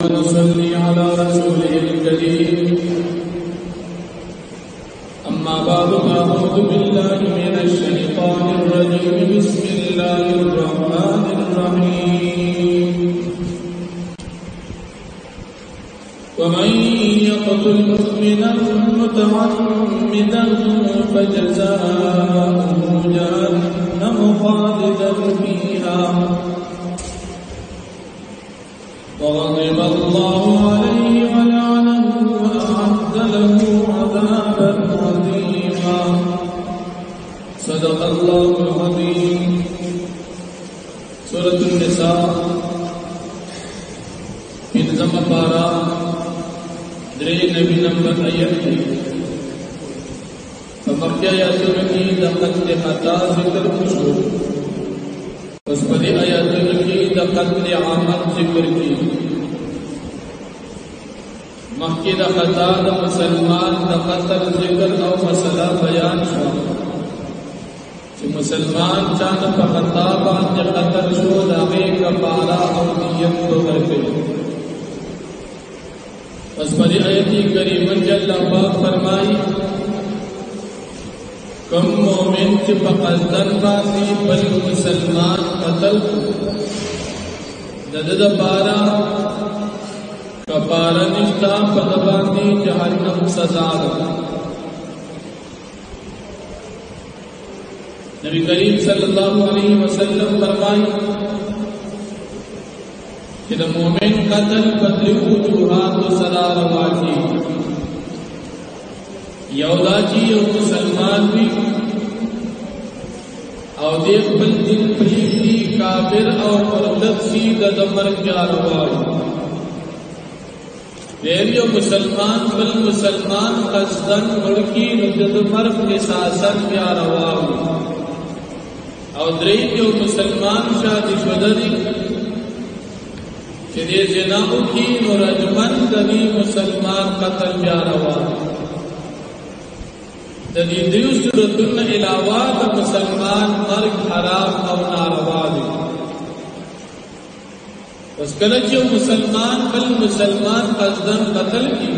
ونصلي على رسوله الكريم أما بعد فأعوذ بالله من الشيطان الرجيم بسم الله الرحمن الرحيم ومن يقتل مؤمنا متعمدا فجزاؤه جهنم خالدا فيها وغضب الله عليه ولعنه وأعد له عذابا عظيما صدق الله العظيم. سورة النساء پنځم پارا درې نبی نمبر آیت دی. فمکه آیاتونو کې د قتل خطا ذکر شو. اس په دې آیاتونو کې د قتل عامت ذکر کی. مخکې د خطا د مسلمان د قتل ذکر او مسله بیان شو چې مسلمان چاته په خطا باندې قتل شو د هغې کفاره او دیت ورکوي. بس پر آیت کریمه کې الله پاک فرمایي کم مومن چې په قصدن باندې بل مسلمان قتل د ده دپاره کفاره نشته، په ده باندې جهنم سزا ده. نبی کریم صلی الله علیه وسلم فرمایي کہ دا مومن قتل بدل وجوہات سرا روا کی. یو دا چی یو مسلمان بھی او دیکھ بل دن پریدی کافر او مردد سی دا دمر کیا روائی. دیر یو مسلمان بل مسلمان قصدن مڑکی نجد مرف نساسن کیا روائی. او درید یو مسلمان شادی شددی کہ دے زناؤ کی مرجمن دنی مسلمان قتل بیا روا. دنی دیو صورتن علاوہ دا مسلمان مرگ حرام او ناروا دی. اس کلچو مسلمان بل مسلمان قصدن قتل کی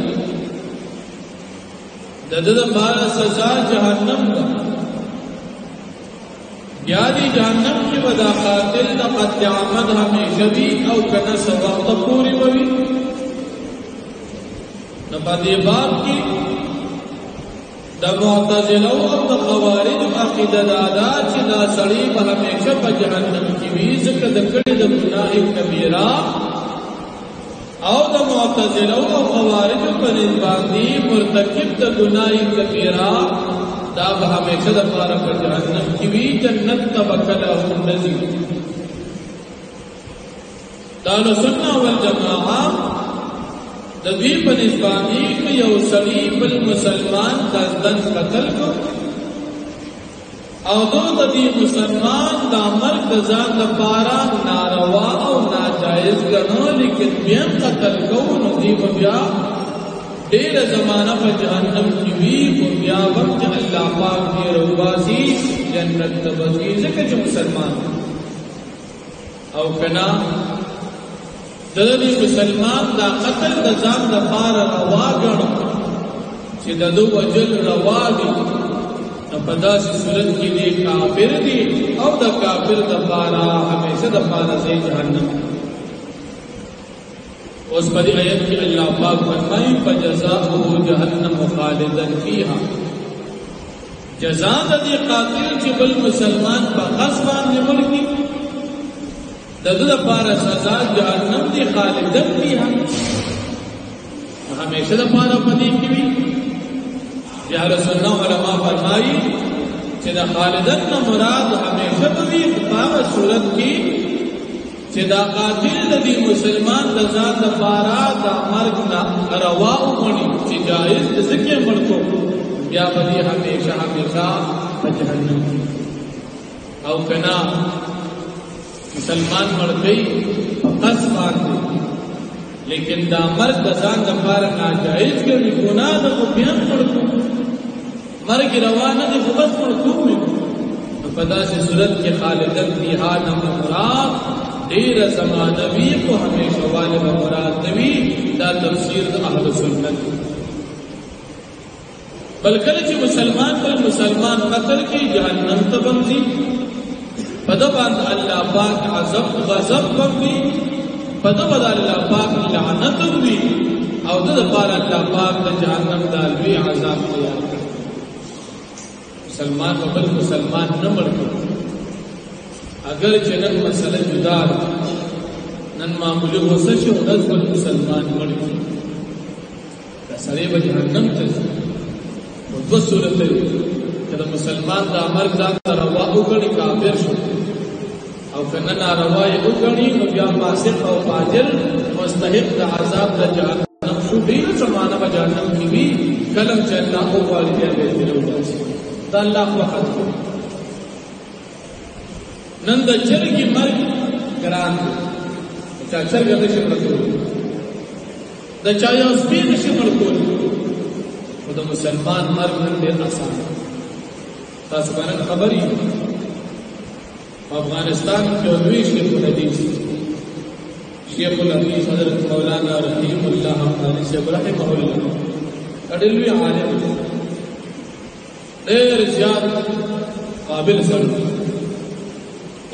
دد بارہ سزا جہنم دا. یادی جہنم کی ودا قاتل دا قتل عمد ہمیشہ بھی او کنس وقت پوری ہوئی. نبادی باب کی دا معتزلہ او دا خوارج عقیدہ دادا چی دا سڑیب ہمیشہ پا جہنم کی بھی ذکر دکڑی دا گناہ کبیرہ او دا معتزلہ او خوارج پر نسباندی مرتکب دا گناہ کبیرہ دا ہمیشہ دا پارا پر جہنم کی بھی جنت تبکلہ نزی. دالو سنہ والجماعہ دا دوی بنسبانی کہ یو سڑی بل مسلمان قصدن قتل کو او دو دا دی مسلمان دا مرگ دزان دا پارا ناروا او ناجائز گنو لیکن بین قتل کو ندی بیا دیر زمانہ پر جہنم کی بھی بیا وقت اللہ پاک کی رواسی جنت تبزی ذکر جو مسلمان او کنا دردی مسلمان دا قتل دا زام دا پار روا گنو چی دا دو وجل روا دی پدا سی صورت کی دی کافر دی او دا کافر دا پارا ہمیشہ دا پارا سے جہنم. اس پر آیت کی اللہ پاک فرمائی فجزاؤہ جہنم خالدا فیہا. جزا دی قاتل چی بل مسلمان پا غصبان دی ملکی دد پارا سزا جہنم دی خالدا فیہا ہمیشہ دا پارا پدی کی بھی. یا رسول اللہ علماء فرمائی چی دا خالدا مراد ہمیشہ پدی پاک صورت کی چی دا قاتل دی مسلمان دا ذات دا پارا دا مرگ نا رواؤ منی چی جائز دسکے مرکو بیا بدی ہمیشہ ہمیشہ جہنم. او کنا مسلمان مر گئی قص باندے لیکن دا مرگ دا ذات دا پارا ناجائز کے بھی گناہ دا بیان مرکو مرگ روانہ دی بس مرکو میں پدا سے صورت کے خالدن فیہا نہ مراد دیر زمانوی کو ہمیشہ والے مراد نوی دا تفسیر دا اہل سنت بلکل چی مسلمان پر مسلمان قتل کی جہنم تبندی پدبان اللہ پاک عذاب غضب بندی پدبان اللہ پاک لعنت بھی او دا پار اللہ پاک دا جہنم دالوی عذاب تیار کر مسلمان و بل مسلمان نہ مڑ کر اگر چنن مسئلہ جدا نن معمولی ہو سچ ہو نز بل مسلمان مڑ کر سرے بجہنم تیار دو صورت ہے کہ مسلمان دا مرگ دا روا اگڑی کافر شو او کنن روا اگڑی نو بیا فاسق او فاجر مستحق دا عذاب دا جہنم شو دیر زمانہ با جہنم کی بھی کلم چلنا او والدین بیتی ہو جاسی دا اللہ وقت کو نن دا چرگی مرگ گران دو چا چرگا دشی مرکول دا چایا اس پی دشی مرکول خدا مسلمان مرگ دیر آسان تاسبانت خبری افغانستان کے علوی شیخ الحدیث شیخ الحدیث حضرت مولانا رحیم اللہ افغانی سے رحمہ اللہ اڈلوی عالم دیر زیاد قابل سر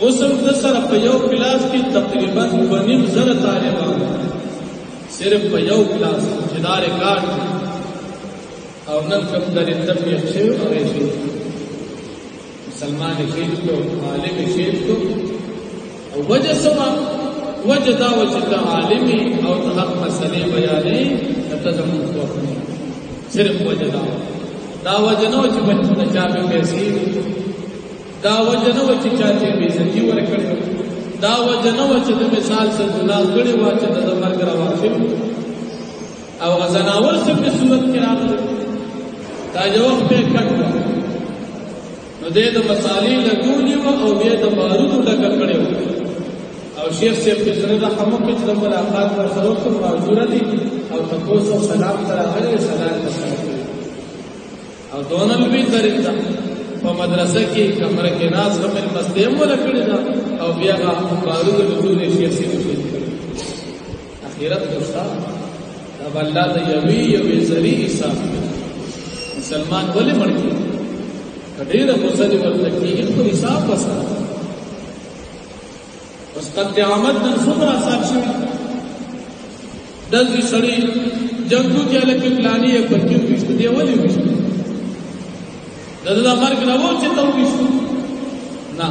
اسم دسر پیو کلاس کی تقریباً بنیم زر طالبان صرف پیو کلاس جدار کارٹ اور نن کم در اندر بھی اچھے اور ایسے مسلمان شیخ کو عالم شیخ کو وجہ سوا وجہ دا وجہ عالمی اور حق مسئلے بیانے تزم وقت صرف وجہ دا وجہ نو چ بچ چاہے پیسے دا وجہ نو چ چاہے بیزتی ورکڑے دا وجہ نو چ مثال سے گناہ کڑے واچ دا مرګ راوخم او غزناور سے په صورت کې راغلی دا جواب پہ کٹوا نو دے دا مسالی لگولی و او دے دا بارودو لگا کڑے ہو او شیخ سے پسر دا حمو کچھ دا ملاقات پر سروک معذورہ دی او تقوص و سلام ترا حلی سلام تسلام او دونل بھی درد دا و مدرسہ کی کمرہ کے ناس غمر مستیم و لکڑے دا او بیاغا بارودو لگولی شیخ سے مشید کرے اخیرت دوستا اب اللہ دا یوی ذریع حساب مسلمان ولی مڑکی کدیر غسل ورتکی ان کو حساب بسا اس قد آمد نن سمرا صاحب شوی دس بھی سڑی جنگو کیا لکی پلانی ایک بچی ویشت دے ولی ویشت دا مرگ نوو چیتا ویشت نا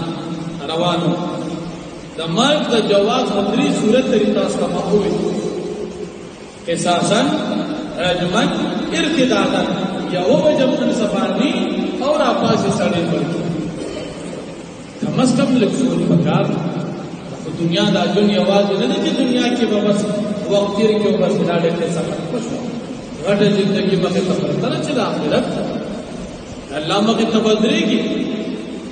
روانو دا مرگ دا جواز مدری صورت طریقہ اس کا محوی قصاصا رجمن ارتدادا یا وہ جب تن سفانی اور آپاس سڑے پر کم از کم لکھول پکار دنیا دا دنیا واضح نہیں کہ دنیا کی بس وقت تیر کے اوپر سلاڑے کے سفر خوش غٹ زندگی مکہ سفر ترہ چلا آخرت اللہ مکہ تبدرے گی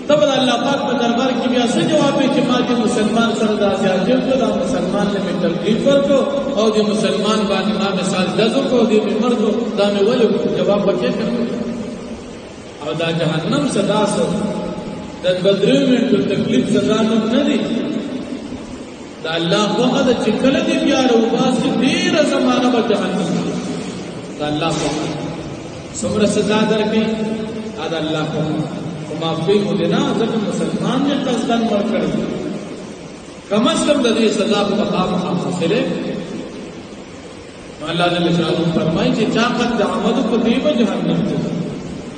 تب اللہ پاک میں دربار کی بھی ایسے جواب ہے کہ ماں کے مسلمان سردا سے عجب کو دا مسلمان نے میں تکلیف کو اور دی مسلمان بانی ماں میں سال دزو کو دی میں مردو دا میں ولی جواب بکے کرنے اور دا جہنم صدا سو دا بدریو میں تو تکلیف سزا نہ دی دا اللہ کو حد چکل دی پیار و باسی دیر زمانہ با جہنم دا اللہ کو سمر سزا در کی آدھا اللہ کو معافی کو دینا اگر مسلمان نے قصدن مر کر کم از کم دے سزا کو مقام حاصل ہے اللہ نے شان فرمائی کہ چاقت دعوت کو دیب جہنم تے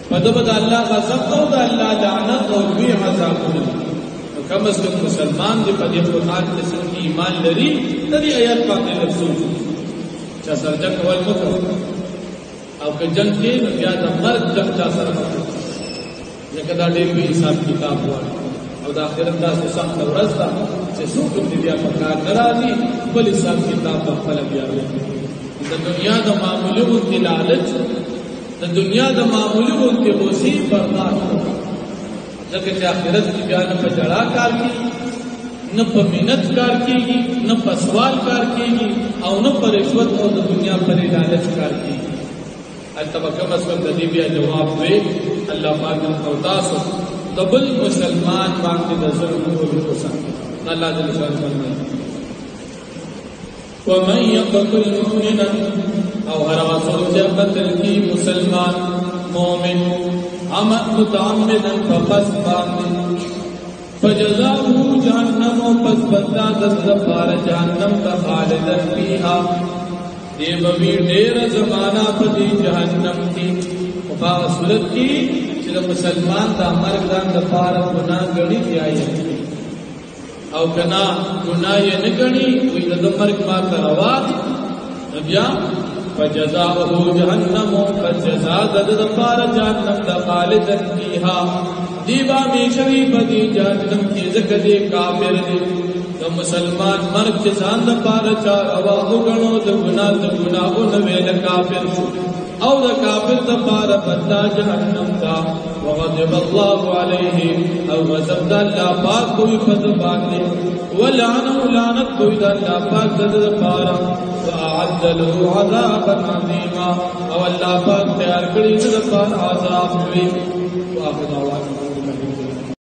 فدبد اللہ غضب او اللہ لعنت اور بھی عذاب ہے کم از کم مسلمان دے پدی قرآن کے سن کی ایمان لری تدی آیات پاک نے رسول چا سرجن ول مکر او کہ جنگ کے زیادہ مرد جنگ چا سر لیکن دا دیر بھی حساب کتاب ہوا اور دا آخرت دا سے سخت ورز دا سے سوک دیا پکار نرازی بل حساب کتاب بخفل بیا ہوئی دا دنیا دا معمولی ان کی لالچ دا دنیا دا معمولی ان کی غصی برداشت ہو لیکن کہ آخرت کی بیان پہ جڑا کار کی نہ پہ محنت کار کی گی نہ پہ سوال کار کی گی اور نہ پہ رشوت اور دنیا پر لالچ کار کی گی تب کم از کم ددیبیا جواب ہوئے اللہ پاک نے ارتاس ہو دبل مسلمان پاک کے نظر کو بھی ہو سکتا اللہ جل شانہ فرمائے وَمَن يَقْتُلْ مُؤْمِنًا او ہر آسو جا قتل کی مسلمان مومن عمد متعمدا فقص باندن فجزاؤه جہنم و پس بدلا دست پار جہنم کا خالدا فیہا دے بوی دیر زمانہ پدی جہنم کی وفا صورت کی چلو مسلمان دا مرگ دان دا پار گناہ گڑی جائی او کنا گناہ یہ نگڑی کوئی دا مرگ ما کروات نبیا فجزاؤه جہنم فجزا دد پار جہنم دا خالدا فیہا دیوا میں شوی بدی جہنم کی زکدے کافر دے تو مسلمان مرگ چسان دا پار چار اواہ گنو دا گناہ نویل کافر شو او دا کافر دا پار بدلا جہنم کا وغضب اللہ علیہ او غضب دا اللہ پاک کوئی فضبان دے ولعنو لعنت کوئی دا اللہ پاک دا پارا وَأَعَدَّ لَهُ عَذَابًا عَظِيمًا او اللہ پاک تیار کری دا پار عذاب ہوئی وآخر دعوانا